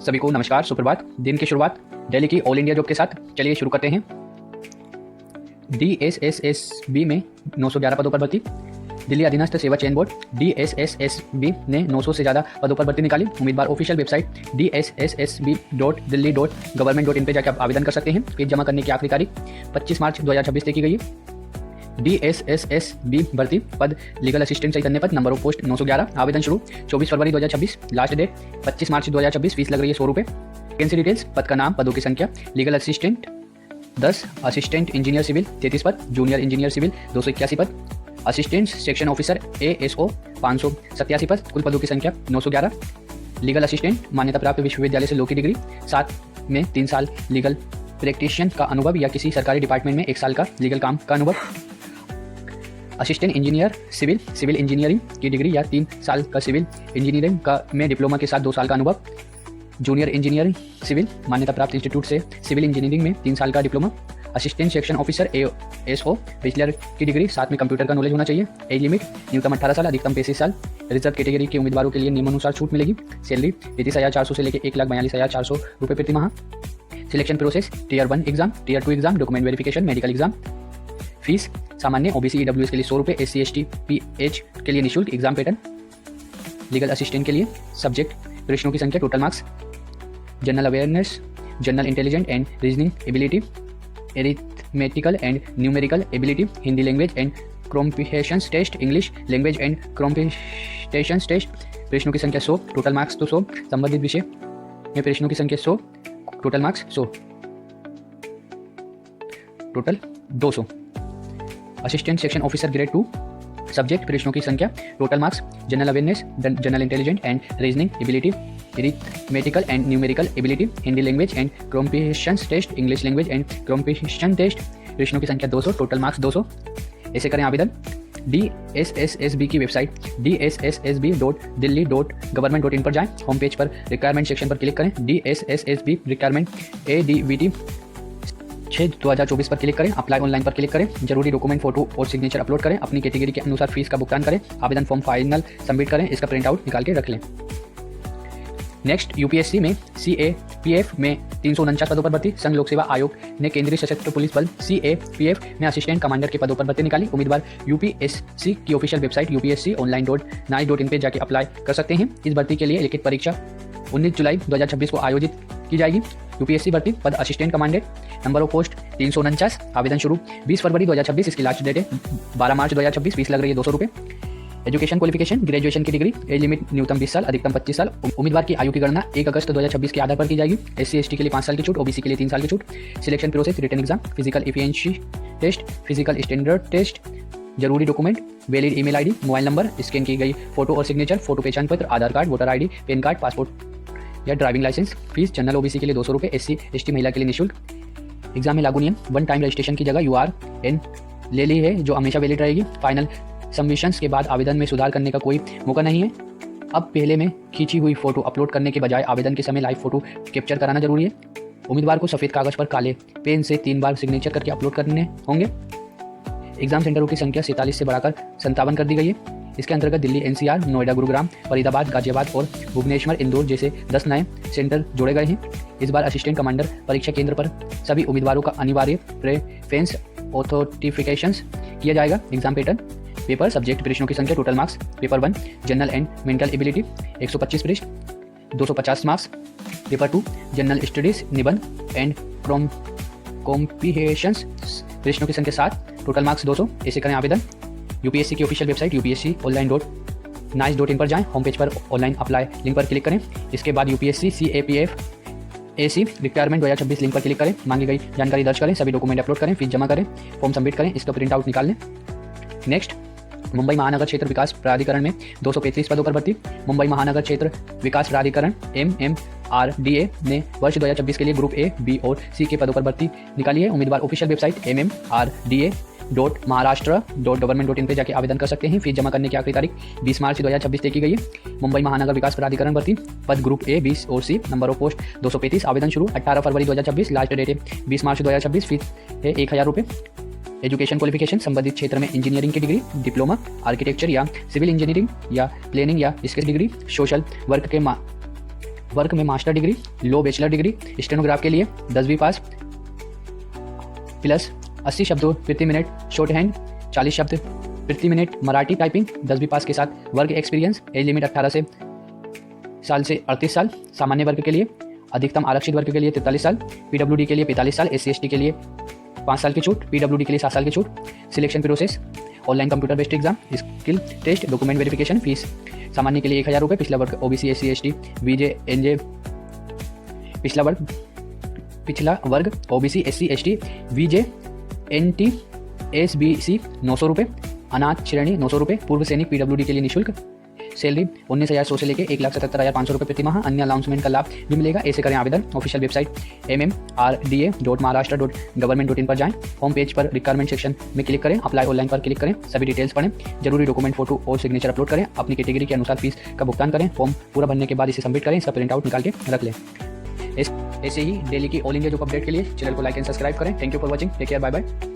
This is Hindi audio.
सभी को नमस्कार, सुप्रभात। दिन की शुरुआत दिल्ली की ऑल इंडिया जॉब के साथ चलिए शुरू करते हैं। DSSSB में 911 पदों पर भर्ती। दिल्ली अधीनस्थ सेवा चयन बोर्ड DSSSB ने 900 से ज़्यादा पदों पर भर्ती निकाली। उम्मीदवार ऑफिशियल वेबसाइट dssb.delhi.government.in पे जाकर आवेदन कर सकते हैं। फीस जमा करने की आखिरी तारीख 25 मार्च 2026 तय की गई है। DSSSB भर्ती पद लीगल असिस्टेंट चैतन्य पद, नंबर ऑफ पोस्ट 911। आवेदन शुरू 24 फरवरी 2026, लास्ट डेट 25 मार्च 2026। फीस लग रही है 100 रुपये। वैकेंसी डिटेल्स, पद का नाम, पदों की संख्या। Legal assistant 10, assistant engineer civil 33 पद, जूनियर इंजीनियर सिविल 281 पद, असिस्टेंट सेक्शन ऑफिसर ASO 587 पद। कुल पदों की संख्या 911। लीगल असिस्टेंट मान्यता प्राप्त विश्वविद्यालय से लॉ की डिग्री, साथ में 3 साल लीगल प्रैक्टिशन का अनुभव या किसी सरकारी डिपार्टमेंट में 1 साल का लीगल काम का अनुभव। Assistant engineer civil, civil engineering की डिग्री या 3 साल का सिविल इंजीनियरिंग का में डिप्लोमा के साथ 2 साल का अनुभव। जूनियर इंजीनियरिंग सिविल मान्यता प्राप्त इंस्टीट्यूट से सिविल इंजीनियरिंग में 3 साल का diploma. Assistant section officer ASO bachelor की डिग्री, साथ में कंप्यूटर का नॉलेज होना चाहिए। एज लिमिट न्यूनतम 18 साल, अधिकतम 35 साल। रिजर्व कैटेगरी के उम्मीदवारों के लिए नियमानुसार छूट मिलेगी। सैलरी 33,400 से लेकर 1,42,400 रुपये प्रति माह। Selection process tier 1 exam, tier 2 exam, document verification, medical exam. Fees सामान्य OBC EWS के लिए 100 रुपये, SC ST PH के लिए निःशुल्क। एग्जाम पैटर्न लीगल असिस्टेंट के लिए सब्जेक्ट प्रश्नों की संख्या, total marks, general awareness, general intelligent and reasoning ability, arithmetical and numerical ability, Hindi language and comprehension test, English language and comprehension test. प्रश्नों की संख्या 100, टोटल मार्क्स 200। संबंधित विषय में प्रश्नों की संख्या 100, total marks 100, total 200। Assistant section officer grade 2, subject प्रश्नों की संख्या, total marks, general awareness, general intelligent and reasoning ability, arithmetical and numerical ability, Hindi language and comprehension test, English language and comprehension test. प्रश्नों की संख्या 200, टोटल मार्क्स 200। ऐसे करें आवेदन। DSSSB की वेबसाइट dssb.delhi.government.in पर जाएं। होम पेज पर रिक्वायरमेंट सेक्शन पर क्लिक करें। DSSSB रिक्वायरमेंट ADVT 6/2024 पर क्लिक करें। अप्लाई ऑनलाइन पर क्लिक करें। जरूरी डॉक्यूमेंट, फोटो और सिग्नेचर अपलोड करें। अपनी कैटेगरी के अनुसार फीस का भुगतान करें। आवेदन फॉर्म फाइनल सबमिट करें। इसका प्रिंट आउट निकाल के रख लें। नेक्स्ट, UPSC में CAPF में 349 पदों पर भर्ती। संघ लोक सेवा आयोग ने केंद्रीय सशस्त्र पुलिस बल CAPF में असिस्टेंट कमांडर के पदों पर भर्ती निकाली। उम्मीदवार UPSC की ऑफिशियल वेबसाइट upsconline.nic.in पे जाके अप्लाई कर सकते हैं। इस भर्ती के लिए लिखित परीक्षा 19 जुलाई 2026 को आयोजित की जाएगी। UPSC भर्ती पद assistant commandant, number of post 349। आवेदन शुरू 20 फरवरी 2026, इसकी लास्ट डेट है 12 मार्च 2026। फीस लग रही है 200 रुपये। एजुकेशन क्वालिफिकेशन, ग्रेजुएशन की डिग्री, एज लिमिट न्यूनतम 20 साल, अधिकतम 25 साल। उम्मीदवार की आयु की गणना 1 अगस्त 2026 के आधार पर की जाएगी। SC ST के लिए 5 साल की छूट, OBC के लिए 3 साल की छूट। Selection process, written exam, physical efficiency test, physical standard test. जरूरी document, valid email ID, mobile number, scan की गई फोटो और सिग्नेचर, फोटो पहचान पत्र, Aadhaar card, voter ID, PAN card, passport या driving licence. Fees general OBC के लिए 200 रुपये, SC ST महिला के लिए निःशुल्क। एग्जाम में लागू नियम, 1 टाइम रजिस्ट्रेशन की जगह URN ले ली है, जो हमेशा वैलिड रहेगी। फाइनल सबमिशंस के बाद आवेदन में सुधार करने का कोई मौका नहीं है। अब पहले में खींची हुई फोटो अपलोड करने के बजाय आवेदन के समय लाइव फोटो कैप्चर कराना जरूरी है। उम्मीदवार को सफ़ेद कागज पर काले पेन से 3 बार सिग्नेचर करके अपलोड करने होंगे। एग्जाम सेंटरों की संख्या 47 से बढ़ाकर 57 कर दी गई है। इसके अंतर्गत दिल्ली NCR, नोएडा, गुरुग्राम, फरीदाबाद, गाजियाबाद और भुवनेश्वर, इंदौर जैसे 10 नए सेंटर जोड़े गए हैं। इस बार असिस्टेंट कमांडर परीक्षा केंद्र पर सभी उम्मीदवारों का अनिवार्य प्रेफरेंस ऑथोटिफिकेशंस किया जाएगा। एग्जाम पैटर्न, पेपर, सब्जेक्ट प्रश्नों की संख्या, total marks. Paper 1 general and mental ability 125 प्रश्न, 250 मार्क्स। पेपर 2 जनरल स्टडीज, निबंध एंड कॉम्प्रिहेंशन प्रश्नों की संख्या 7, टोटल मार्क्स 200। ऐसे करें आवेदन। UPSC की ऑफिशियल वेबसाइट upsconline.nic.in पर जाएं। होम पेज पर ऑनलाइन अप्लाई लिंक पर क्लिक करें। इसके बाद UPSC CAPF AC requirement 2026 link पर क्लिक करें। मांगी गई जानकारी दर्ज करें, सभी डॉक्यूमेंट अपलोड करें, फीस जमा करें, फॉर्म सबमिट करें, इसका प्रिंट आउट निकाल लें। नेक्स्ट, मुंबई महानगर क्षेत्र विकास प्राधिकरण में 235 पदों पर भर्ती। मुंबई महानगर क्षेत्र विकास प्राधिकरण MMRDA ने वर्ष 2026 के लिए ग्रुप A, B और C के पदों पर भर्ती निकाली है। उम्मीदवार ऑफिशियल वेबसाइट mmrda.maharashtra.government.in पे जाके आवेदन कर सकते हैं। फीस जमा करने की आखिरी तारीख 20 मार्च 2026 तय की गई है। मुंबई महानगर विकास प्राधिकरण भर्ती पद ग्रुप A, B और C, नंबर ऑफ पोस्ट 235। आवेदन शुरू 18 फरवरी 2026, लास्ट डेट है 20 मार्च 2026। फीस है 1000 रुपये। एजुकेशन क्वालिफिकेशन, संबंधित क्षेत्र में इंजीनियरिंग की डिग्री, डिप्लोमा, आर्किटेक्चर या सिविल इंजीनियरिंग या प्लानिंग या स्किल्स डिग्री, सोशल वर्क के वर्क में मास्टर डिग्री, लो बैचलर डिग्री, स्टेनोग्राफ के लिए 10वीं पास प्लस 80 शब्दों प्रति मिनट शॉर्ट हैंड, 40 शब्द प्रति मिनट मराठी टाइपिंग, 10वीं पास के साथ वर्क एक्सपीरियंस, एज लिमिट 18 साल से 38 साल, सामान्य वर्ग के लिए, अधिकतम आरक्षित वर्ग के लिए 43 साल, पीडब्ल्यूडी के लिए 45 साल, SC/ST के लिए 5 साल की छूट, पीडब्ल्यूडी के लिए 7 साल की छूट। Selection process online computer based exam, skill test, document verification. Fees सामान्य के लिए 1000 रुपये, पिछला वर्ग OBC SC/ST VJ NJ, पिछला वर्ग OBC SC/ST VJ NT SBC 900 रुपये, अनाथ श्रेणी 900 रुपये, पूर्व सैनिक पीडब्ल्यूडी के लिए निःशुल्क। सैलरी 19,100 से लेकर 1,77,500 रुपये प्रति माह। अन्य अनाउंसमेंट का लाभ भी मिलेगा। ऐसे करें आवेदन। ऑफिशियल वेबसाइट mmrda.maharashtra.government.in पर जाएं। होम पेज पर रिक्वायरमेंट सेक्शन में क्लिक करें, अप्लाई ऑनलाइन पर क्लिक करें, सभी डिटेल्स पढ़ें, जरूरी डॉक्यूमेंट, फोटो और सिग्नेचर अपलोड करें, अपनी कैटेगरी के अनुसार फीस का भुगतान करें। फॉर्म पूरा भरने के बाद इसे सबमिट करें, इसका प्रिंट आउट निकाल के रख लें। ऐसे ही डेली की ऑल इंडिया जॉब अपडेट के लिए चैनल को लाइक एंड सब्सक्राइब करें। Thank you for watching, take care, bye bye.